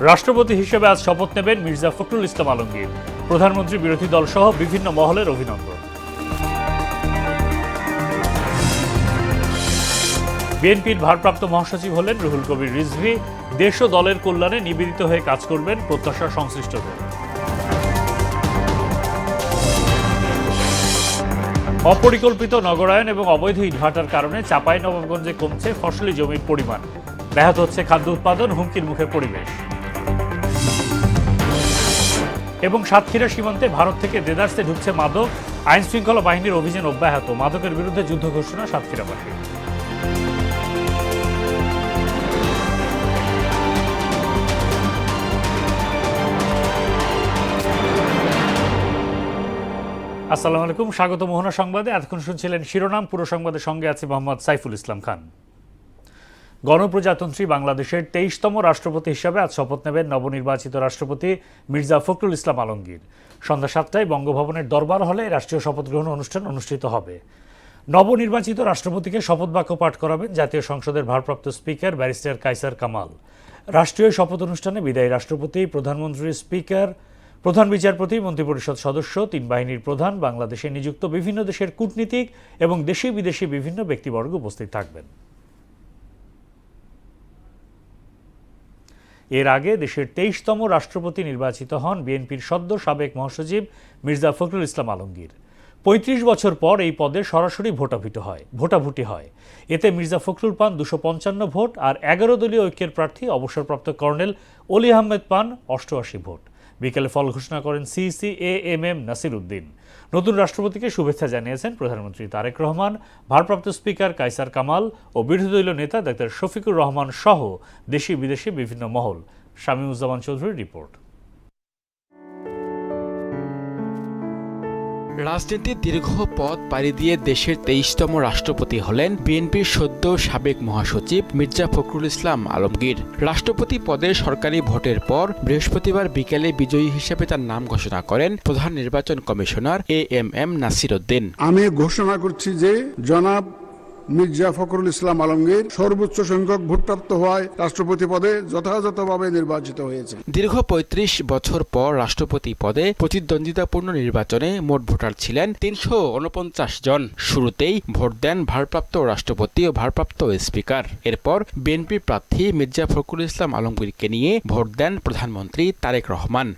রাষ্ট্রপতি হিসেবে আজ শপথ নেবেন মির্জা ফখরুল ইসলাম আলমগীর। প্রধানমন্ত্রী, বিরোধী দল সহ বিভিন্ন মহলের অভিনন্দন। বিএনপির ভারপ্রাপ্ত মহাসচিব হলেন রুহুল কবির রিজভী। দেশ ও দলের কল্যাণে নিবেদিত হয়ে কাজ করবেন, প্রত্যাশা সংশ্লিষ্টদের। অপরিকল্পিত নগরায়ন এবং অবৈধ ইটভাটার কারণে চাঁপাইনবাবগঞ্জে কমছে ফসলি জমির পরিমাণ, ব্যাহত হচ্ছে খাদ্য উৎপাদন, হুমকির মুখে পরিবেশ। এবং সাতক্ষীরা সীমান্তে ভারত থেকে দেদারসে ঢুকছে মাদক, আইন শৃঙ্খলা বাহিনীর অভিযান অব্যাহত, মাদকের বিরুদ্ধে যুদ্ধ ঘোষণা সাতক্ষীরাবাসীর। আসসালামু আলাইকুম, স্বাগত মোহনা সংবাদে। এতক্ষণ শুনছিলেন শিরোনাম, পুরো সংবাদের সঙ্গে আছে মোহাম্মদ সাইফুল ইসলাম খান। গণপ্রজাতন্ত্রী বাংলাদেশের 23তম রাষ্ট্রপতি হিসাবে আজ শপথ নেবেন নবনির্বাচিত রাষ্ট্রপতি মির্জা ফখরুল ইসলাম আলমগীর। সন্ধ্যা 7টায় বঙ্গভবনের দরবার হলে রাষ্ট্রীয় শপথ গ্রহণ অনুষ্ঠান অনুষ্ঠিত হবে। নবনির্বাচিত রাষ্ট্রপতিকে শপথ বাক্য পাঠ করাবেন জাতীয় সংসদের ভারপ্রাপ্ত স্পিকার ব্যারিস্টার কায়সার কামাল। রাষ্ট্রীয় শপথ অনুষ্ঠানে বিদায়ী রাষ্ট্রপতি, প্রধানমন্ত্রীর স্পিকার, প্রধান বিচারপতি, মন্ত্রিপরিষদ সদস্য, 3 বাহিনীর প্রধান, বাংলাদেশে নিযুক্ত বিভিন্ন দেশের কূটনীতিক এবং দেশি বিদেশি বিভিন্ন ব্যক্তিবর্গ উপস্থিত থাকবেন। এর আগে দেশের 23তম রাষ্ট্রপতি নির্বাচিত হন বিএনপির সদ্য সাবেক মহাসচিব মির্জা ফখরুল ইসলাম আলমগীর। 35 বছর পর এই পদে সরাসরি ভোটাভুটি হয়। এতে মির্জা ফখরুল পান 255 ভোট, আর 11 দলীয় ঐক্যের প্রার্থী অবসরপ্রাপ্ত কর্নেল অলি আহমেদ পান 88 ভোট। বিকেলে ফল ঘোষণা করেন CCAMM নাসির উদ্দিন। নতুন রাষ্ট্রপতিকে শুভেচ্ছা জানিয়েছেন প্রধানমন্ত্রী তারেক রহমান, ভারপ্রাপ্ত স্পিকার কায়সার কামাল ও বিরোধী দলীয় নেতা ডাক্তার শফিকুর রহমান সহ দেশি বিদেশি বিভিন্ন মহল। শামীমুজ্জামান চৌধুরীর রিপোর্ট। রাজনীতির দীর্ঘ পথ পাড়ি দিয়ে দেশের 23তম রাষ্ট্রপতি হলেন বিএনপির সদ্য সাবেক মহাসচিব মির্জা ফখরুল ইসলাম আলমগীর। রাষ্ট্রপতি পদে সরকারি ভোটের পর বৃহস্পতিবার বিকেলে বিজয়ী হিসেবে তার নাম ঘোষণা করেন প্রধান নির্বাচন কমিশনার AMM নাসির উদ্দিন। আমি ঘোষণা করছি যে জনাব মির্জা ফখরুল ইসলাম আলমগীর সর্বোচ্চ সংখ্যক ভোটপ্রাপ্ত হওয়ায় রাষ্ট্রপতি পদে যথাযথভাবে নির্বাচিত হয়েছে। দীর্ঘ 35 বছর পর রাষ্ট্রপতি পদে প্রতিদ্বন্দ্বিতাপূর্ণ নির্বাচনে মোট ভোটার ছিলেন 349 জন। শুরুতেই ভোট দেন ভারপ্রাপ্ত রাষ্ট্রপতি ও ভারপ্রাপ্ত স্পিকার। এরপর বিএনপি প্রার্থী মির্জা ফখরুল ইসলাম আলমগীরকে নিয়ে ভোট দেন প্রধানমন্ত্রী তারেক রহমান।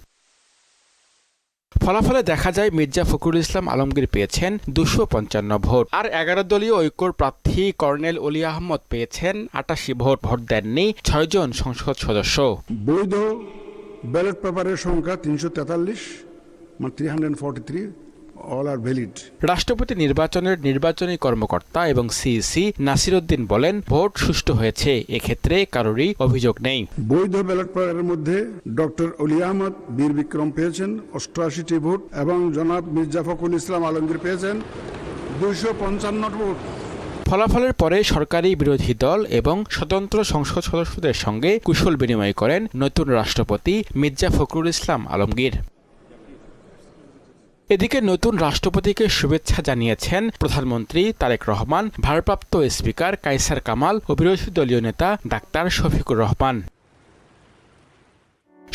ফলাফলে দেখা যায় মির্জা ফখরুল ইসলাম আলমগীর পেয়েছেন 255 ভোট, আর 11 দলীয় ঐক্যর প্রার্থী কর্নেল অলি আহমদ পেয়েছেন 88 ভোট। ভোট দেননি 6 জন সংসদ সদস্য। বৈধ ব্যালট পেপারের সংখ্যা 343, মানে 343, অল আর ভ্যালিড। রাষ্ট্রপতি নির্বাচনের নির্বাচনী কর্মকর্তা এবং CEC নাসির উদ্দিন বলেন, ভোট সুষ্ঠু হয়েছে, এক্ষেত্রে কারোরই অভিযোগ নেই। বৈধ ব্যালট পেপারের মধ্যে ডক্টর অলি আহমদ বীর বিক্রম পেয়েছেন 88টি ভোট এবং জনাব মির্জা ফখরুল ইসলাম আলমগীর পেয়েছেন 255 ভোট। ফলাফলের পরে সরকারি, বিরোধী দল এবং স্বতন্ত্র সংসদ সদস্যদের সঙ্গে কুশল বিনিময় করেন নতুন রাষ্ট্রপতি মির্জা ফখরুল ইসলাম আলমগীর। এদিকে নতুন রাষ্ট্রপতিকে শুভেচ্ছা জানিয়েছেন প্রধানমন্ত্রী তারেক রহমান, ভারপ্রাপ্ত স্পিকার কায়সার কামাল ও বিরোধী দলীয় নেতা ডাক্তার শফিকুর রহমান।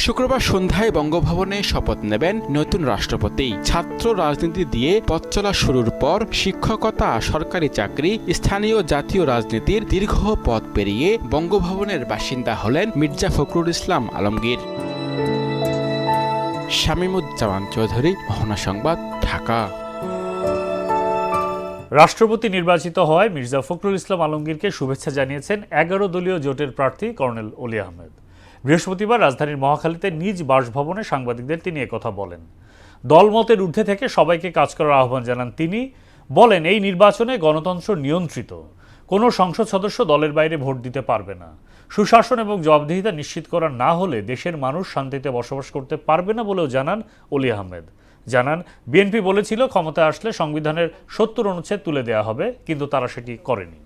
শুক্রবার সন্ধ্যায় বঙ্গভবনে শপথ নেবেন নতুন রাষ্ট্রপতি। ছাত্র রাজনীতি দিয়ে পথ চলা শুরুর পর শিক্ষকতা, সরকারি চাকরি, স্থানীয় জাতীয় রাজনীতির দীর্ঘ পথ পেরিয়ে বঙ্গভবনের বাসিন্দা হলেন মির্জা ফখরুল ইসলাম আলমগীর। শামীমুজ্জামান চৌধুরী, মোহনা সংবাদ, ঢাকা। রাষ্ট্রপতি নির্বাচিত হওয়ায় মির্জা ফখরুল ইসলাম আলমগীরকে শুভেচ্ছা জানিয়েছেন 11 দলীয় জোটের প্রার্থী কর্নেল অলি আহমেদ। বৃহস্পতিবার রাজধানীর মহাখালীতে নিজ বাসভবনে সাংবাদিকদের তিনি একথা বলেন। দলমতের ঊর্ধ্বে থেকে সবাইকে কাজ করার আহ্বান জানান তিনি। বলেন, এই নির্বাচনে গণতন্ত্র নিয়ন্ত্রিত, কোনো সংসদ সদস্য দলের বাইরে ভোট দিতে পারবে না। সুশাসন এবং জবাবদিহিতা নিশ্চিত করা না হলে দেশের মানুষ শান্তিতে বসবাস করতে পারবে না বলেও জানান অলি আহমেদ। জানান, বিএনপি বলেছিল ক্ষমতায় আসলে সংবিধানের 70 অনুচ্ছেদ তুলে দেওয়া হবে, কিন্তু তারা সেটি করেনি।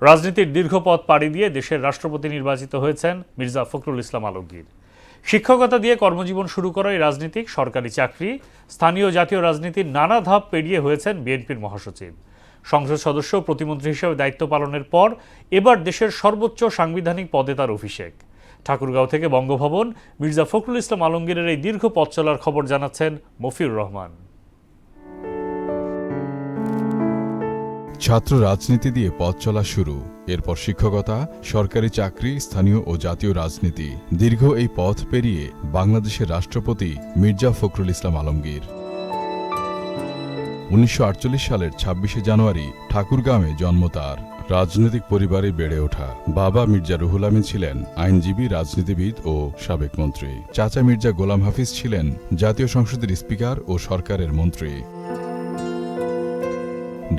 রাজনীতির দীর্ঘ পথ পাড়ি দিয়ে দেশের রাষ্ট্রপতি নির্বাচিত হয়েছেন মির্জা ফখরুল ইসলাম আলমগীর। শিক্ষকতা দিয়ে কর্মজীবন শুরু করা এই রাজনীতিক সরকারি চাকরি, স্থানীয় জাতীয় রাজনীতির নানা ধাপ পেরিয়ে হয়েছেন বিএনপির মহাসচিব। সংসদ সদস্য ও প্রতিমন্ত্রী হিসেবে দায়িত্ব পালনের পর এবার দেশের সর্বোচ্চ সাংবিধানিক পদে তার অভিষেক। ঠাকুরগাঁও থেকে বঙ্গভবন মির্জা ফখরুল ইসলাম আলমগীরের এই দীর্ঘ পথ চলার খবর জানাচ্ছেন মফিউর রহমান। ছাত্র রাজনীতি দিয়ে পথ চলা শুরু, এরপর শিক্ষকতা, সরকারি চাকরি, স্থানীয় ও জাতীয় রাজনীতি। দীর্ঘ এই পথ পেরিয়ে বাংলাদেশের রাষ্ট্রপতি মির্জা ফখরুল ইসলাম আলমগীর। 1948 সালের 26শে জানুয়ারি ঠাকুরগাঁওয়ে জন্ম তার। রাজনৈতিক পরিবারে বেড়ে ওঠা। বাবা মির্জা রুহুল আমিন ছিলেন আইনজীবী, রাজনীতিবিদ ও সাবেক মন্ত্রী। চাচা মির্জা গোলাম হাফিজ ছিলেন জাতীয় সংসদের স্পিকার ও সরকারের মন্ত্রী।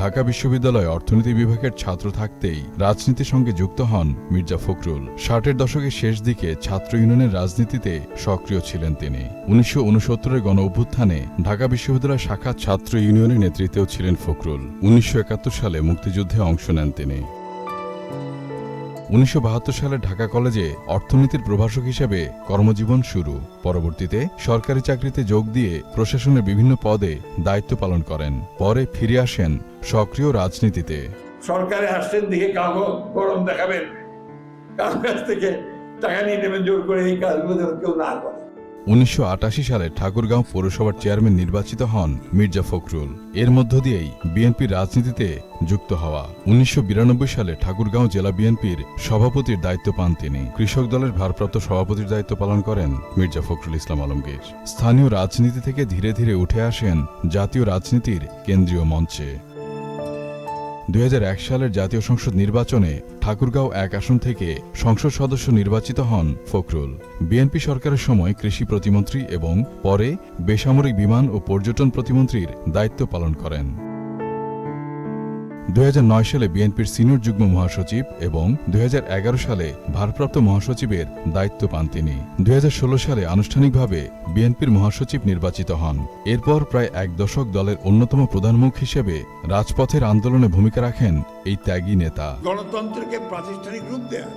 ঢাকা বিশ্ববিদ্যালয়ে অর্থনীতি বিভাগের ছাত্র থাকতেই রাজনীতির সঙ্গে যুক্ত হন মির্জা ফখরুল। 60-এর দশকের শেষ দিকে ছাত্র ইউনিয়নের রাজনীতিতে সক্রিয় ছিলেন তিনি। 1969-এর গণ অভ্যুত্থানে ঢাকা বিশ্ববিদ্যালয় শাখা ছাত্র ইউনিয়নের নেতৃত্বেও ছিলেন ফখরুল। 1971 সালে মুক্তিযুদ্ধে অংশ নেন তিনি। 1972 সালে ঢাকা কলেজে অর্থনীতির প্রভাষক হিসেবে কর্মজীবন শুরু। পরবর্তীতে সরকারি চাকরিতে যোগ দিয়ে প্রশাসনের বিভিন্ন পদে দায়িত্ব পালন করেন। পরে ফিরে আসেন সক্রিয় রাজনীতিতে। সরকারে আসছেন দিকে কাউকে গরম দেখাবেন, কারোর কাছ থেকে টাকা নিয়ে নেবেন জোর করে, এই কাজগুলো যেন কেউ না করে। 1988 সালে ঠাকুরগাঁও পৌরসভার চেয়ারম্যান নির্বাচিত হন মির্জা ফখরুল। এর মধ্য দিয়েই বিএনপির রাজনীতিতে যুক্ত হওয়া। 1992 সালে ঠাকুরগাঁও জেলা বিএনপির সভাপতির দায়িত্ব পান তিনি। কৃষক দলের ভারপ্রাপ্ত সভাপতির দায়িত্ব পালন করেন মির্জা ফখরুল ইসলাম আলমগীর। স্থানীয় রাজনীতি থেকে ধীরে ধীরে উঠে আসেন জাতীয় রাজনীতির কেন্দ্রীয় মঞ্চে। 2001 সালের জাতীয় সংসদ নির্বাচনে ঠাকুরগাঁও 1 আসন থেকে সংসদ সদস্য নির্বাচিত হন ফখরুল। বিএনপি সরকারের সময় কৃষি প্রতিমন্ত্রী এবং পরে বেসামরিক বিমান ও পর্যটন প্রতিমন্ত্রীর দায়িত্ব পালন করেন। 2009 সালে বিএনপির সিনিয়র যুগ্ম মহাসচিব এবং 2011 সালে ভারপ্রাপ্ত মহাসচিবের দায়িত্ব পান তিনি। 2016 সালে আনুষ্ঠানিকভাবে বিএনপির মহাসচিব নির্বাচিত হন। এরপর প্রায় 1 দশক দলের অন্যতম প্রধানমুখ হিসেবে রাজপথের আন্দোলনে ভূমিকা রাখেন এই ত্যাগী নেতা। গণতন্ত্রকে প্রাতিষ্ঠানিক রূপ দেয়া,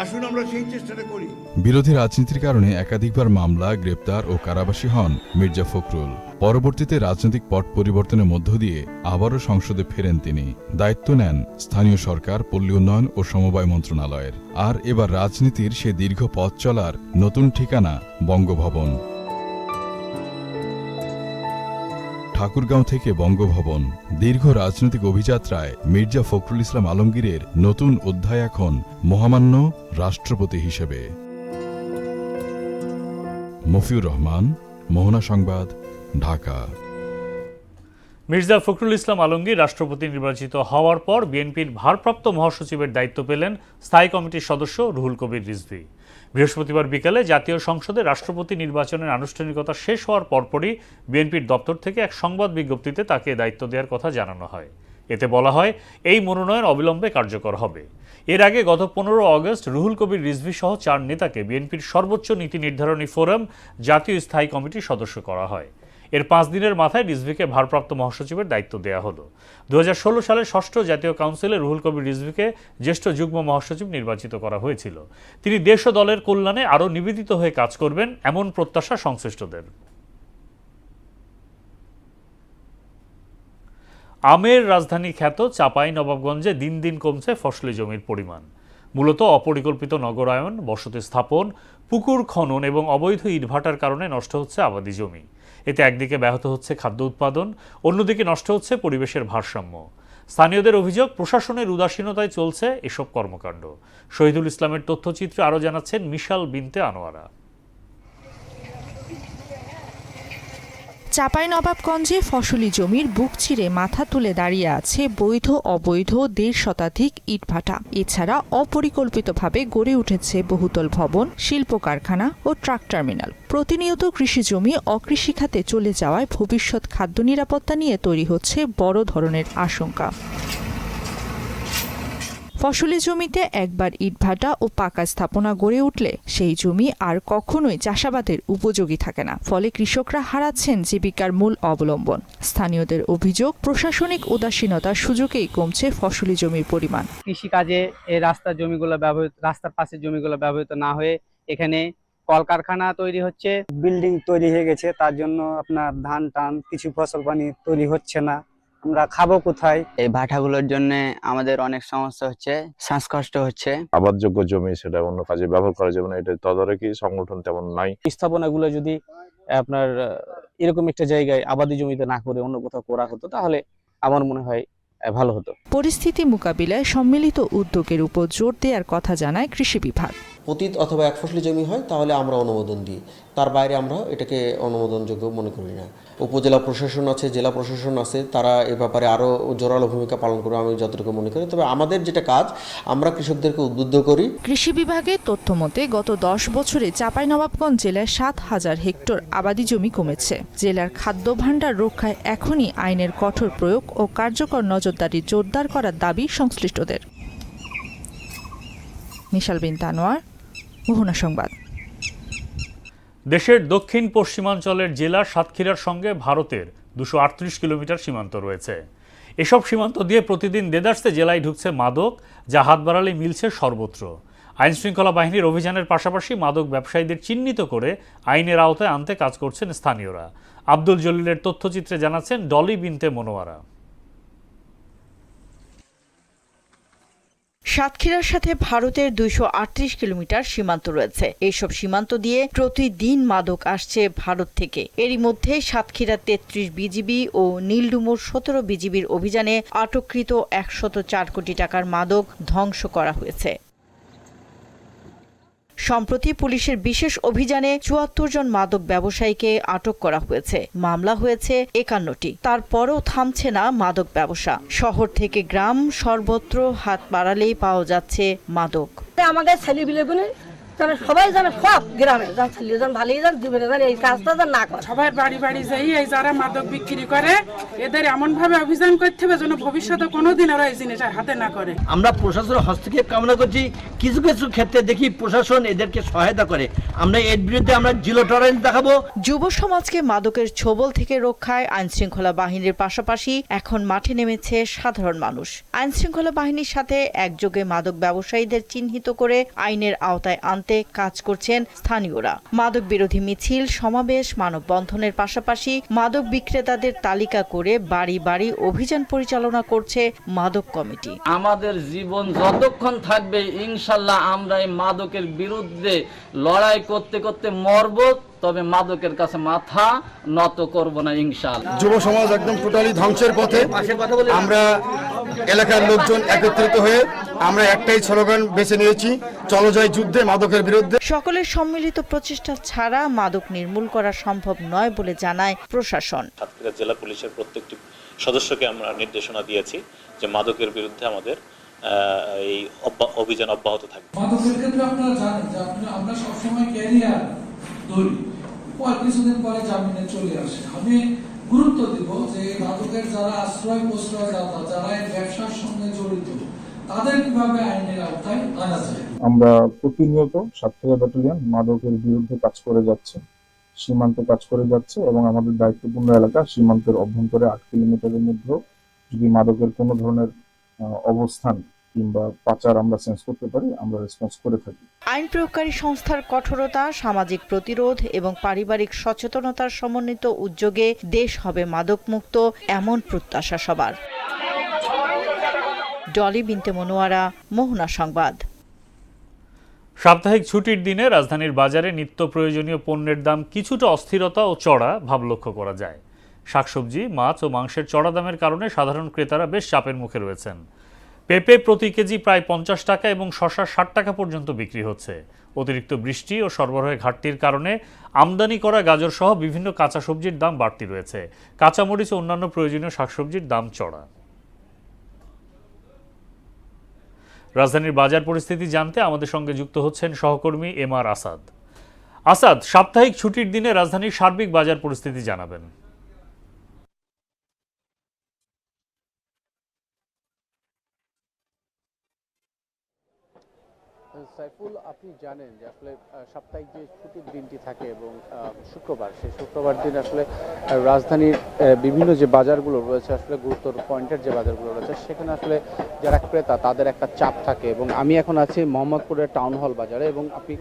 আসুন আমরা সেই চেষ্টাটা করি। বিরোধী রাজনীতির কারণে একাধিকবার মামলা, গ্রেপ্তার ও কারাবাসী হন মির্জা ফখরুল। পরবর্তীতে রাজনৈতিক পট পরিবর্তনের মধ্য দিয়ে আবারও সংসদে ফেরেন তিনি। দায়িত্ব নেন স্থানীয় সরকার, পল্লী উন্নয়ন ও সমবায় মন্ত্রণালয়ের। আর এবার রাজনীতির সে দীর্ঘ পথ চলার নতুন ঠিকানা বঙ্গভবন। ঠাকুরগাঁও থেকে বঙ্গভবন। দীর্ঘ রাজনৈতিক অভিযাত্রায় মির্জা ফখরুল ইসলাম আলমগীরের নতুন অধ্যায় এখন মহামান্য রাষ্ট্রপতি হিসেবে। মফিউর রহমান, মোহনা সংবাদ, ঢাকা। মির্জা ফখরুল ইসলাম আলমগীর রাষ্ট্রপতি নির্বাচিত হওয়ার পর বিএনপির ভারপ্রাপ্ত মহাসচিবের দায়িত্ব পেলেন স্থায়ী কমিটির সদস্য রুহুল কবির রিজভী। বৃহস্পতিবার বিকালে জাতীয় সংসদে রাষ্ট্রপতি নির্বাচনের আনুষ্ঠানিকতা শেষ হওয়ার পরপরই বিএনপির দপ্তর থেকে এক সংবাদ বিজ্ঞপ্তিতে তাকে দায়িত্ব দেওয়ার কথা জানানো হয়। এতে বলা হয়, এই মনোনয়ন অবিলম্বে কার্যকর হবে। এর আগে গত 15 আগস্ট রুহুল কবির রিজভী সহ 4 নেতাকে বিএনপির সর্বোচ্চ নীতি নির্ধারণী ফোরাম জাতীয় স্থায়ী কমিটির সদস্য করা হয়। এর 5 দিনের মাথায় রিজভীকে ভারপ্রাপ্ত মহাসচিবের দায়িত্ব দেওয়া হলো। 2016 সালে 6ষ্ঠ জাতীয় কাউন্সিলে রুহুল কবির রিজভীকে জ্যেষ্ঠ যুগ্ম মহাসচিব নির্বাচিত করা হয়েছিল। তিনি দেশ ও দলের কল্যাণে আরও নিবেদিত হয়ে কাজ করবেন, এমন প্রত্যাশা সংশ্লিষ্টদের। আমের রাজধানী খ্যাত চাঁপাইনবাবগঞ্জে দিন দিন কমছে ফসলি জমির পরিমাণ। মূলত অপরিকল্পিত নগরায়ন, বসতি স্থাপন, পুকুর খনন এবং অবৈধ ইটভাটার কারণে নষ্ট হচ্ছে আবাদি জমি। এতে একদিকে ব্যাহত হচ্ছে খাদ্য উৎপাদন, অন্যদিকে নষ্ট হচ্ছে পরিবেশের ভারসাম্য। স্থানীয়দের অভিযোগ, প্রশাসনের উদাসীনতায় চলছে এসব কর্মকাণ্ড। শহীদুল ইসলামের তথ্যচিত্রে আরও জানাচ্ছেন মিশাল বিনতে আনোয়ারা। চাঁপাইনবাবগঞ্জে ফসলি জমির বুক চিরে মাথা তুলে দাঁড়িয়ে আছে বৈধ অবৈধ 1.5 শতাধিক ইটভাটা। এছাড়া অপরিকল্পিতভাবে গড়ে উঠেছে বহুতল ভবন, শিল্প কারখানা ও ট্রাক টার্মিনাল। প্রতিনিয়ত কৃষি জমি অকৃষি খাতে চলে যাওয়ায় ভবিষ্যৎ খাদ্য নিরাপত্তা নিয়ে তৈরি হচ্ছে বড় ধরনের আশঙ্কা। ফসলি জমিতে একবার ইটভাটা ও পাকা স্থাপনা গড়ে উঠলে সেই জমি আর কখনোই চাষাবাদের উপযোগী থাকে না। ফলে কৃষকরা হারাচ্ছেন জীবিকার মূল অবলম্বন। স্থানীয়দের অভিযোগ, প্রশাসনিক উদাসীনতার সুযোগেই কমছে ফসলি জমির পরিমাণ। কৃষিকাজে এই রাস্তার পাশে জমিগুলো ব্যবহৃত না হয়ে এখানে কলকারখানা তৈরি হচ্ছে, বিল্ডিং তৈরি হয়ে গেছে। তার জন্য আপনার ধান টান কিছু ফসল পানি তৈরি হচ্ছে না। আমরা খাবো কোথায়? এই ভাটাগুলোর জন্য আমাদের অনেক সমস্যা হচ্ছে, শ্বাসকষ্ট হচ্ছে। আবাদযোগ্য জমি সেটা অন্য কাজে ব্যবহার করা যাবে না, এটা তদারকি সংগঠন তেমন নাই। স্থাপনাগুলো যদি আপনার এরকম একটা জায়গায় আবাদি জমিতে না করে অন্য কোথাও করা হতো তাহলে আমার মনে হয় ভালো হতো। পরিস্থিতি মোকাবিলায় সম্মিলিত উদ্যোগের উপর জোর দেওয়ার কথা জানায় কৃষি বিভাগ। পতিত অথবা এক ফসলি জমি হয় তাহলে আমরা অনুমোদন দিই, তার বাইরে আমরা এটাকে অনুমোদনযোগ্য মনে করি না। উপজেলা প্রশাসন আছে, জেলা প্রশাসন আছে, তারা এ ব্যাপারে আরও জোরালো ভূমিকা পালন করবে আমি যতটুকু মনে করি। তবে আমাদের যেটা কাজ, আমরা কৃষকদেরকে উদ্বুদ্ধ করি। কৃষি বিভাগের তথ্য মতে গত 10 বছরে চাঁপাইনবাবগঞ্জ জেলায় 7,000 হেক্টর আবাদি জমি কমেছে। জেলার খাদ্য ভাণ্ডার রক্ষায় এখনই আইনের কঠোর প্রয়োগ ও কার্যকর নজরদারি জোরদার করার দাবি সংশ্লিষ্টদের। মিশাল বিন তানোয়ার, মোহনা সংবাদ। দেশের দক্ষিণ পশ্চিমাঞ্চলের জেলা সাতক্ষীরার সঙ্গে ভারতের 238 কিলোমিটার সীমান্ত রয়েছে। এসব সীমান্ত দিয়ে প্রতিদিন দেদারসে জেলায় ঢুকছে মাদক, যা হাত বাড়ালে মিলছে সর্বত্র। আইনশৃঙ্খলা বাহিনীর অভিযানের পাশাপাশি মাদক ব্যবসায়ীদের চিহ্নিত করে আইনের আওতায় আনতে কাজ করছেন স্থানীয়রা। আব্দুল জলিলের তথ্যচিত্রে জানাচ্ছেন ডলি বিনতে মনোয়ারা। সাতক্ষীরার সাথে ভারতের 238 কিলোমিটার সীমান্ত রয়েছে। এইসব সীমান্ত দিয়ে প্রতিদিন মাদক আসছে ভারত থেকে। এরই মধ্যে সাতক্ষীরা 33 বিজিবি ও নীলডুমুর 17 বিজিবির অভিযানে আটককৃত 104 কোটি টাকার মাদক ধ্বংস করা হয়েছে। সম্প্রতি পুলিশের বিশেষ অভিযানে 74 জন মাদক ব্যবসায়ীকে আটক করা হয়েছে। মামলা হয়েছে 51টি। তারপরও থামছে না মাদক ব্যবসা। শহর থেকে গ্রাম সর্বত্র হাত বাড়ালেই পাওয়া যাচ্ছে মাদক। আমাদের ছেলেপিলেগুলো সবাই জানে, সব গ্রামে ছেলে ভালোই যান, জীবনে জানে এই কাজটা না করে। সবাই বাড়ি বাড়ি যাই এই যারা মাদক বিক্রি করে এদের এমন ভাবে অভিযান করতে হবে যেন ভবিষ্যতে কোনোদিন ওরা এই জিনিস হাতে না করে। আমরা প্রশাসনের হস্তক্ষেপ কামনা করছি। কিছু কিছু ক্ষেত্রে দেখি প্রশাসন এদেরকে সহায়তা করে। আমরা এর বিরুদ্ধে আমরা জিরো টলারেন্স দেখাবো। যুব সমাজকে মাদকের ছোবল থেকে রক্ষায় আইনশৃঙ্খলা বাহিনীর পাশাপাশি এখন মাঠে নেমেছে সাধারণ মানুষ। আইনশৃঙ্খলা বাহিনীর সাথে একযোগে মাদক ব্যবসায়ীদের চিহ্নিত করে আইনের আওতায় আনতে কাজ করছেন স্থানীয়রা। মাদক বিরোধী মিছিল, সমাবেশ, মানববন্ধনের পাশাপাশি মাদক বিক্রেতাদের তালিকা করে বাড়ি বাড়ি অভিযান পরিচালনা করছে মাদক কমিটি। আমাদের জীবন যতক্ষণ থাকবে ইনশাল্লাহ আমরা এই মাদকের বিরুদ্ধে লড়াই করতে করতে মরব, তবে মাদকের কাছে মাথা নত করব না ইনশাআল্লাহ। যুব সমাজ একদম টোটালি ধ্বংসের পথে। আমরা এলাকার লোকজন একত্রিত হয়ে আমরা একটাই স্লোগান বেছে নিয়েছি, চলো যাই যুদ্ধে মাদকের বিরুদ্ধে। সকলের সম্মিলিত প্রচেষ্টা ছাড়া মাদক নির্মূল করা সম্ভব নয় বলে জানায় প্রশাসন। সাতক্ষীরা জেলা পুলিশের প্রত্যেকটি সদস্যকে আমরা নির্দেশনা দিয়েছি যে মাদকের বিরুদ্ধে আমাদের এই অভিযান অব্যাহত থাকবে। মাদকের ক্ষেত্রে আপনারা জানেন যে আমরা সবসময় ক্যারিয়ার ধরি, কিছুদিন পরে জামিনে চলে আসে। আমি গুরুত্ব দিব যে মাদকের যারা আশ্রয় প্রশ্রয়দাতা, যারা এই ব্যবসার সঙ্গে জড়িত, তাদের কিভাবে আইনের আওতায় আনা যায়। আমরা প্রতিনিয়ত সাতক্ষীরা ব্যাটালিয়ন মাদকের বিরুদ্ধে কাজ করে যাচ্ছে, সীমান্তে কাজ করে যাচ্ছে এবং আমাদের দায়িত্বপূর্ণ এলাকা সীমান্তের অভ্যন্তরে 8 কিলোমিটারের মধ্যেও যদি মাদকের কোনো ধরনের অবস্থান কিংবা পাচার আমরা সেন্স করতে পারি, আমরা রেসপন্স করে থাকি। আইন প্রয়োগকারী সংস্থার কঠোরতা, সামাজিক প্রতিরোধ এবং পারিবারিক সচেতনতার সমন্বিত উদ্যোগে দেশ হবে মাদকমুক্ত, এমন প্রত্যাশা সবার। ডলি বিনতে মনোয়ারা, মোহনা সংবাদ। সাপ্তাহিক ছুটির দিনে রাজধানীর বাজারে নিত্য প্রয়োজনীয় পণ্যের দাম কিছুটা অস্থিরতা ও চড়া ভাব লক্ষ্য করা যায়। শাকসবজি, মাছ ও মাংসের চড়া দামের কারণে সাধারণ ক্রেতারা বেশ চাপের মুখে রয়েছেন। পেঁপে প্রতি কেজি প্রায় 50 টাকা এবং শসা 60 টাকা পর্যন্ত বিক্রি হচ্ছে। অতিরিক্ত বৃষ্টি ও সরবরাহের ঘাটতির কারণে আমদানি করা গাজর সহ বিভিন্ন কাঁচা সবজির দাম বাড়তি রয়েছে। কাঁচামরিচ ও অন্যান্য প্রয়োজনীয় শাকসবজির দাম চড়া। রাজধানীর বাজার পরিস্থিতি জানতে আমাদের সঙ্গে যুক্ত হচ্ছেন সহকর্মী এমআর আসাদ। আসাদ, সাপ্তাহিক ছুটির দিনে রাজধানীর সার্বিক বাজার পরিস্থিতি জানাবেন। সাইফুল, আপনি জানেন যে আসলে সাপ্তাহিক যে ছুটির দিনটি থাকে এবং শুক্রবার, সেই শুক্রবার দিন আসলে রাজধানীর বিভিন্ন যে বাজারগুলো রয়েছে, আসলে গুরুত্বর পয়েন্টের যে বাজারগুলো রয়েছে, সেখানে আসলে যারা ক্রেতা তাদের একটা চাপ থাকে। এবং আমি এখন আছি মোহাম্মদপুরের টাউন হল বাজারে এবং আপনি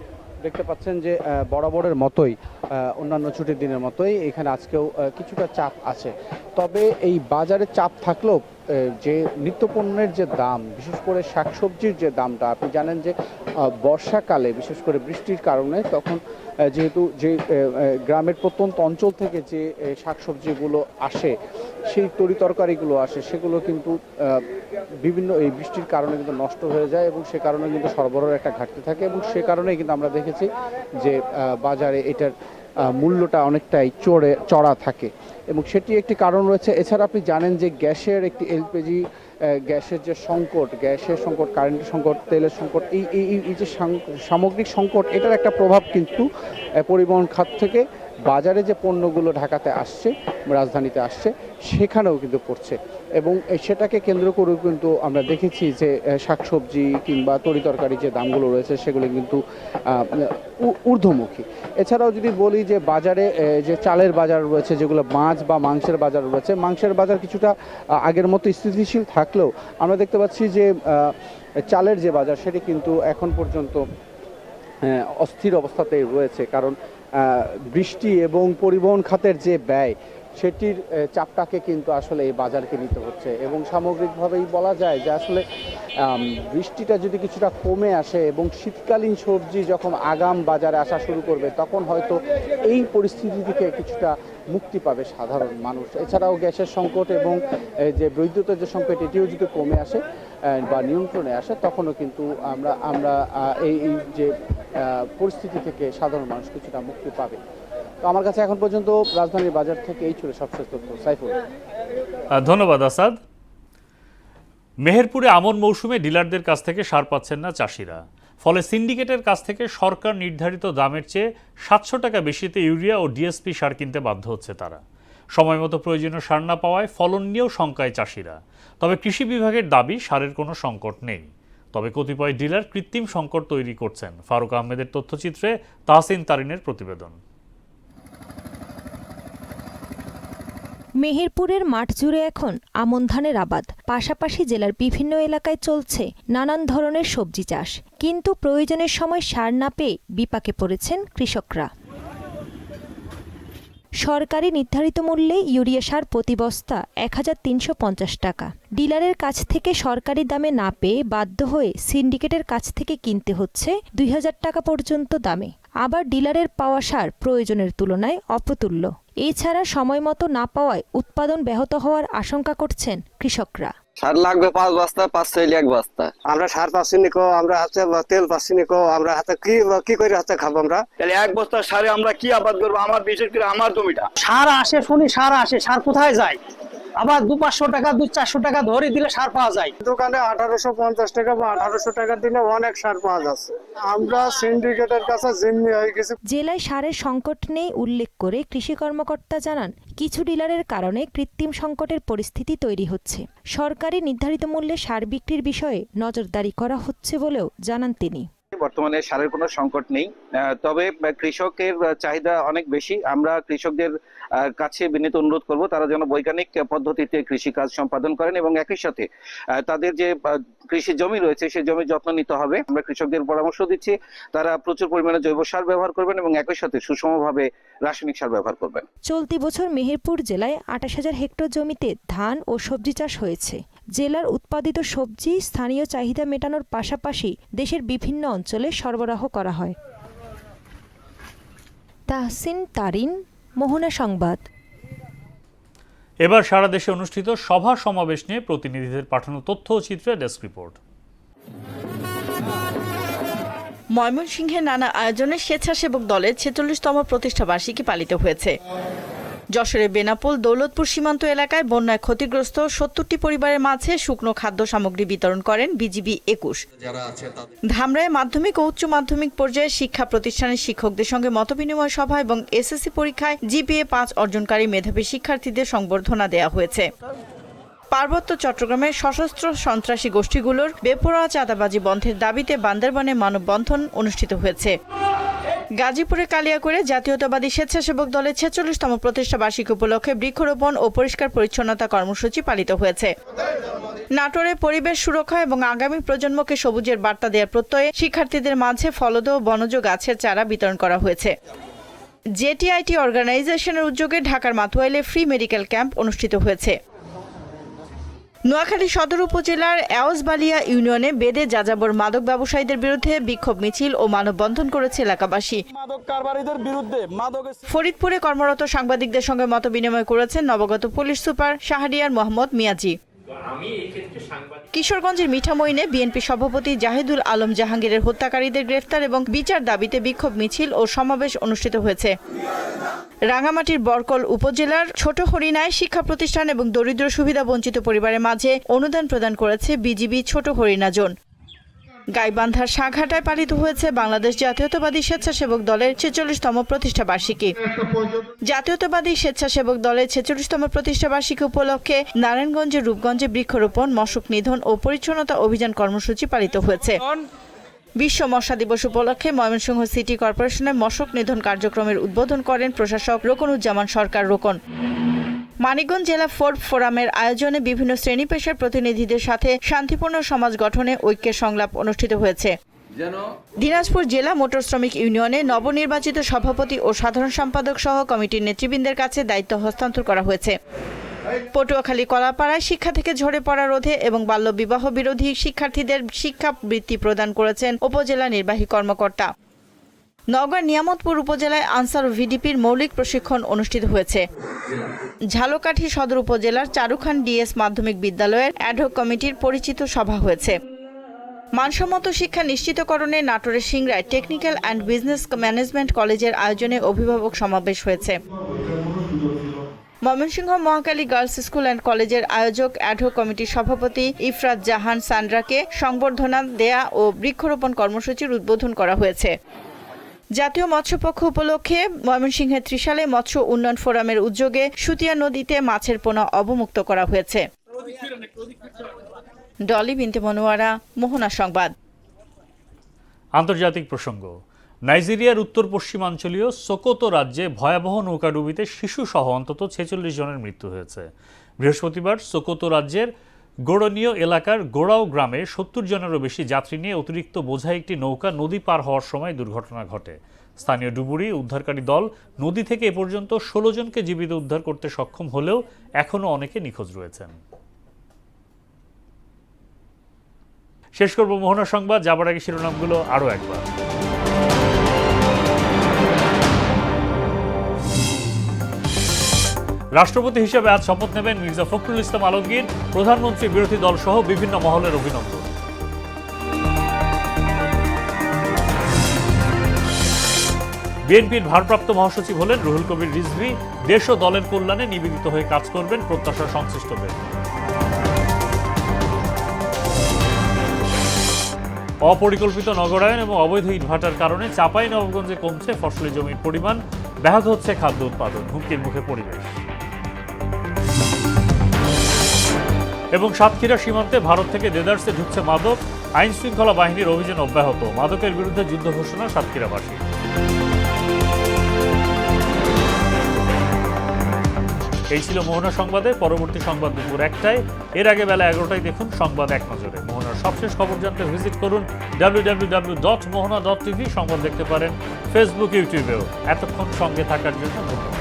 দেখতে পাচ্ছেন যে বরাবরের মতোই অন্যান্য ছুটির দিনের মতোই এখানে আজকেও কিছুটা চাপ আছে। তবে এই বাজারে চাপ থাকলেও যে নিত্যপণ্যের যে দাম, বিশেষ করে শাকসবজির যে দামটা, আপনি জানেন যে বর্ষাকালে বিশেষ করে বৃষ্টির কারণে তখন যেহেতু যে গ্রামের প্রত্যন্ত অঞ্চল থেকে যে শাকসবজিগুলো আসে, সেই তরি তরকারিগুলো আসে, সেগুলো কিন্তু বিভিন্ন এই বৃষ্টির কারণে কিন্তু নষ্ট হয়ে যায় এবং সে কারণে কিন্তু সরবরাহের একটা ঘাটতি থাকে এবং সে কারণেই কিন্তু আমরা দেখেছি যে বাজারে এটার মূল্যটা অনেকটাই চড়া থাকে এবং সেটি একটি কারণ রয়েছে। এছাড়া আপনি জানেন যে গ্যাসের একটি এলপিজি গ্যাসের যে সংকট, কারেন্টের সংকট, তেলের সংকট, এই যে সামগ্রিক সংকট, এটার একটা প্রভাব কিন্তু পরিবহন খাত থেকে বাজারে যে পণ্যগুলো ঢাকাতে আসছে, রাজধানীতে আসছে, সেখানেও কিন্তু পড়ছে এবং সেটাকে কেন্দ্র করে কিন্তু আমরা দেখেছি যে শাকসবজি কিংবা তরিতরকারি যে দামগুলো রয়েছে সেগুলো কিন্তু ঊর্ধ্বমুখী। এছাড়াও যদি বলি যে বাজারে যে চালের বাজার রয়েছে, যেগুলো মাছ বা মাংসের বাজার রয়েছে, মাংসের বাজার কিছুটা আগের মতো স্থিতিশীল থাকলেও আমরা দেখতে পাচ্ছি যে চালের যে বাজার সেটি কিন্তু এখন পর্যন্ত অস্থির অবস্থাতেই রয়েছে, কারণ বৃষ্টি এবং পরিবহন খাতের যে ব্যয়, সেটির চাপটাকে কিন্তু আসলে এই বাজারকে নিতে হচ্ছে এবং সামগ্রিকভাবেই বলা যায় যে আসলে বৃষ্টিটা যদি কিছুটা কমে আসে এবং শীতকালীন সবজি যখন আগাম বাজারে আসা শুরু করবে, তখন হয়তো এই পরিস্থিতি থেকে কিছুটা মুক্তি পাবে সাধারণ মানুষ। এছাড়াও গ্যাসের সংকট এবং যে বিদ্যুতের যে সংকট, এটিও যদি কমে আসে বা নিয়ন্ত্রণে আসে, তখনও কিন্তু আমরা এই যে পরিস্থিতি থেকে সাধারণ মানুষ কিছুটা মুক্তি পাবে। তো আমার কাছে এখন পর্যন্ত রাজধানীর বাজার থেকে এই ছিল সবশেষ তথ্য। সাইফুল। ধন্যবাদ আসাদ। মেহেরপুরে আমন মৌসুমে ডিলারদের কাছ থেকে সার পাচ্ছেন না চাষিরা, ফলে সিন্ডিকেটের কাছ থেকে সরকার নির্ধারিত দামের চেয়ে 700 টাকা বেশিতে ইউরিয়া ও ডিএসপি সার কিনতে বাধ্য হচ্ছে তারা। সময় মতো প্রয়োজনীয় সার না পাওয়ায় ফলন নিয়েও শঙ্কায় চাষিরা। তবে কৃষি বিভাগের দাবি সারের কোনো সংকট নেই, তবে কতিপয় ডিলার কৃত্রিম সংকট তৈরি করছেন। ফারুক আহমেদের তথ্যচিত্রে তাহসিন তারিনের প্রতিবেদন। মেহেরপুরের মাঠ জুড়ে এখন আমন ধানের আবাদ, পাশাপাশি জেলার বিভিন্ন এলাকায় চলছে নানান ধরনের সবজি চাষ, কিন্তু প্রয়োজনের সময় সার না পেয়ে বিপাকে পড়েছেন কৃষকরা। সরকারি নির্ধারিত মূল্যে ইউরিয়া সার প্রতি বস্তা 1350 টাকা। ডিলারের কাছ থেকে সরকারি দামে না পেয়ে বাধ্য হয়ে সিন্ডিকেটের কাছ থেকে কিনতে হচ্ছে 2000 টাকা পর্যন্ত দামে। আবার ডিলারের পাওয়া সার প্রয়োজনের তুলনায় অপ্রতুল্য। এছাড়া সময় মতো না পাওয়ায় উৎপাদন ব্যাহত হওয়ার আশঙ্কা করছেন কৃষকরা। সার লাগবে 5 বস্তা, 5 চাইলে 1 বস্তা। আমরা সার পাচ্ছি না, আমরা হাতে তেল পাচ্ছি না, আমরা হাতে কি করে হাতে খাবো আমরা? তাহলে 1 বস্তা সারে আমরা কি আবাদ করবো? আমার বিশেষ করে আমার জমিটা সার আসে, শুনি সার আসে, সার কোথায় যায়? আবার 200-500 টাকা 200-400 টাকা ধরে দিলে সার পাওয়া যায়। দোকানে 1850 টাকা বা 1800 টাকা দিলে অনেক সার পাওয়া যাচ্ছে। আমরা সিন্ডিকেটের কাছে জিম্মি হয়ে গেছি। জেলায় সারের সংকট নেই উল্লেখ করে কৃষি কর্মকর্তা জানান, কিছু ডিলারের কারণে কৃত্রিম সংকটের পরিস্থিতি তৈরি হচ্ছে। সরকারি নির্ধারিত মূল্যে সার বিক্রির বিষয়ে নজরদারি করা হচ্ছে বলেও জানান তিনি। বর্তমানে সারের কোনো সংকট নেই, তবে কৃষকের চাহিদা অনেক বেশি। আমরা কৃষকদের কাছে বিনীত অনুরোধ করব তারা যেন বৈজ্ঞানিক পদ্ধতিতে কৃষি কাজ সম্পাদন করেন এবং একই সাথে তাদের যে কৃষি জমি রয়েছে সেই জমির যত্ন নিতে হবে। আমরা কৃষকদের পরামর্শ দিচ্ছি তারা প্রচুর পরিমাণে জৈব সার ব্যবহার করবেন এবং একই সাথে সুষমভাবে রাসায়নিক সার ব্যবহার করবেন। চলতি বছর মেহেরপুর জেলায় 28,000 হেক্টর জমিতে ধান ও সবজি চাষ হয়েছে। জেলার উৎপাদিত সবজি স্থানীয় চাহিদা মেটানোর পাশাপাশি দেশের বিভিন্ন অঞ্চলে সরবরাহ করা হয়। তাহসিন তারিন, মোহনা সংবাদ। এবার সারা দেশে অনুষ্ঠিত সভা সমাবেশ নিয়ে প্রতিনিধিদের পাঠানো তথ্য ও চিত্রে ডেস্ক রিপোর্ট। ময়মনসিংহে নানা আয়োজনে স্বেচ্ছাসেবক দলের 46তম প্রতিষ্ঠাবার্ষিকী পালিত হয়েছে। যশোরের বেনাপোল দৌলতপুর সীমান্ত এলাকায় বন্যায় ক্ষতিগ্রস্ত 70টি পরিবারের মাঝে শুকনো খাদ্য সামগ্রী বিতরণ করেন বিজিবি 21। ধামরায় মাধ্যমিক ও উচ্চ মাধ্যমিক পর্যায়ের শিক্ষা প্রতিষ্ঠানের শিক্ষকদের সঙ্গে মতবিনিময় সভা এবং এসএসসি পরীক্ষায় জিপিএ 5 অর্জনকারী মেধাবী শিক্ষার্থীদের সংবর্ধনা দেওয়া হয়েছে। পার্বত্য চট্টগ্রামের সশস্ত্র সন্ত্রাসী গোষ্ঠীগুলোর বেপরোয়া চাঁদাবাজি বন্ধের দাবিতে বান্দরবানে মানববন্ধন অনুষ্ঠিত হয়েছে। গাজীপুরে কালিয়াকৈরে জাতীয়তাবাদী স্বেচ্ছাসেবক দলের 46তম প্রতিষ্ঠা বার্ষিকী উপলক্ষে বৃক্ষরোপণ ও পরিষ্কার পরিচ্ছন্নতা কর্মসূচি পালিত হয়েছে। নাটোরে পরিবেশ সুরক্ষা এবং আগামী প্রজন্মকে সবুজের বার্তা দেওয়ার প্রত্যয়ে শিক্ষার্থীদের মাঝে ফলদ ও বনজ গাছের চারা বিতরণ করা হয়েছে। জেটিআইটি অর্গানাইজেশনের উদ্যোগে ঢাকার মাতুয়াইলে ফ্রি মেডিকেল ক্যাম্প অনুষ্ঠিত হয়েছে। নোয়াখালী সদর উপজেলার এওয়াজবালিয়া ইউনিয়নে বেদে যাযাবর মাদক ব্যবসায়ীদের বিরুদ্ধে বিক্ষোভ মিছিল ও মানববন্ধন করেছে এলাকাবাসী। ফরিদপুরে কর্মরত সাংবাদিকদের সঙ্গে মতবিনিময় করেছেন নবাগত পুলিশ সুপার শাহরিয়ার মোহাম্মদ মিয়াজি। কিশোরগঞ্জের মিঠামইনে বিএনপি সভাপতি জাহিদুল আলম জাহাঙ্গীরের হত্যাকারীদের গ্রেফতার এবং বিচার দাবিতে বিক্ষোভ মিছিল ও সমাবেশ অনুষ্ঠিত হয়েছে। রাঙামাটির বরকল উপজেলার ছোট হরিণায় শিক্ষা প্রতিষ্ঠান এবং দরিদ্র সুবিধা বঞ্চিত পরিবারের মাঝে অনুদান প্রদান করেছে বিজিবি ছোট হরিণা জোন। গাইবান্ধার সাঘাটায় পালিত হয়েছে বাংলাদেশ জাতীয়তাবাদী স্বেচ্ছাসেবক দলের ৪৬তম প্রতিষ্ঠা বার্ষিকী। জাতীয়তাবাদী স্বেচ্ছাসেবক দলের ৪৬তম প্রতিষ্ঠা বার্ষিকী উপলক্ষে নারায়ণগঞ্জের রূপগঞ্জে বৃক্ষরোপণ, মশক নিধন ও পরিচ্ছন্নতা অভিযান কর্মসূচি পালিত হয়েছে। বিশ্ব মশা দিবস উপলক্ষে ময়মনসিংহ সিটি কর্পোরেশনের মশক নিধন কার্যক্রমের উদ্বোধন করেন প্রশাসক রোকনুজ্জামান সরকার রোকন। মানিকগঞ্জ জেলা ফোর্ব ফোরামের আয়োজনে বিভিন্ন শ্রেণী পেশার প্রতিনিধিদের সাথে শান্তিপূর্ণ সমাজ গঠনে ঐক্যের সংলাপ অনুষ্ঠিত হয়েছে। দিনাজপুর জেলা মোটর শ্রমিক ইউনিয়নে নবনির্বাচিত সভাপতি ও সাধারণ সম্পাদক সহ কমিটির নেতৃবৃন্দের কাছে দায়িত্ব হস্তান্তর করা হয়েছে। পটুয়াখালী কলাপাড়ায় শিক্ষা থেকে ঝরে পড়া রোধে এবং বাল্যবিবাহ বিরোধী শিক্ষার্থীদের শিক্ষাবৃত্তি প্রদান করেছেন উপজেলা নির্বাহী কর্মকর্তা। নওগাঁ নিয়ামতপুর উপজেলায় আনসার ও ভিডিপির মৌলিক প্রশিক্ষণ অনুষ্ঠিত হয়েছে। ঝালকাঠি সদর উপজেলার চারুখান ডিএস মাধ্যমিক বিদ্যালয়ের অ্যাডহক কমিটির পরিচিত সভা হয়েছে। মানসম্মত শিক্ষা নিশ্চিতকরণে নাটোরের সিংড়ায় টেকনিক্যাল অ্যান্ড বিজনেস ম্যানেজমেন্ট কলেজের আয়োজনে অভিভাবক সমাবেশ হয়েছে। Mymensingh Mohakhali girls school and কলেজের আয়োজক অ্যাডহক কমিটির সভাপতি ইফরাত জাহান সান্ড্রাকে সংবর্ধনা দেয়া ও বৃক্ষরোপণ কর্মসূচির উদ্বোধন করা হয়েছে। জাতীয় মৎস্যপক্ষ উপলক্ষে ময়মনসিংহের ত্রিশালে মৎস্য উন্নয়ন ফোরামের উদ্যোগে সুতিয়া নদীতে মাছের পোনা অবমুক্ত করা হয়েছে। ডলি বিনতে মনোয়ারা, মোহনা সংবাদ। আন্তর্জাতিক প্রসঙ্গ। নাইজেরিয়ার উত্তর পশ্চিমাঞ্চলীয় সোকোতো রাজ্যে ভয়াবহ নৌকাডুবিতে শিশুসহ অন্তত ৪৬ জনের মৃত্যু হয়েছে। বৃহস্পতিবার সোকোতো রাজ্যের গোড়নীয় এলাকার গোড়াও গ্রামে ৭০ জনেরও বেশি যাত্রী নিয়ে অতিরিক্ত বোঝাই একটি নৌকা নদী পার হওয়ার সময় দুর্ঘটনা ঘটে। স্থানীয় ডুবুরি উদ্ধারকারী দল নদী থেকে এ পর্যন্ত ১৬ জনকে জীবিত উদ্ধার করতে সক্ষম হলেও এখনও অনেকে নিখোঁজ রয়েছেন। শেষ করব মোহনা সংবাদ, যাবার আগে শিরোনামগুলো আরও একবার। রাষ্ট্রপতি হিসেবে আজ শপথ নেবেন মির্জা ফখরুল ইসলাম আলমগীর। প্রধানমন্ত্রী, বিরোধী দল সহ বিভিন্ন মহলের অভিনন্দন। বিএনপির ভারপ্রাপ্ত মহাসচিব হলেন রুহুল কবির রিজভী। দেশ ও দলের কল্যাণে নিবেদিত হয়ে কাজ করবেন, প্রত্যাশা সংশ্লিষ্টদের। অপরিকল্পিত নগরায়ন এবং অবৈধ ইটভাটার কারণে চাঁপাইনবাবগঞ্জে কমছে ফসলি জমির পরিমাণ, ব্যাহত হচ্ছে খাদ্য উৎপাদন, হুমকির মুখে পরিবেশ। এবং সাতক্ষীরা সীমান্তে ভারত থেকে দেদারসে ঢুকছে মাদক, আইন শৃঙ্খলা বাহিনীর অভিযান অব্যাহত, মাদকের বিরুদ্ধে যুদ্ধ ঘোষণা সাতক্ষীরাবাসী। এই ছিল মোহনা সংবাদে। পরবর্তী সংবাদ দুপুর ১টায়। এর আগে বেলা ১১টায় দেখুন সংবাদ এক নজরে। মোহনার সবশেষ খবর জানতে ভিজিট করুন www.mohana.tv। সংবাদ দেখতে পারেন ফেসবুক, ইউটিউবেও। এতক্ষণ সঙ্গে থাকার জন্য ধন্যবাদ।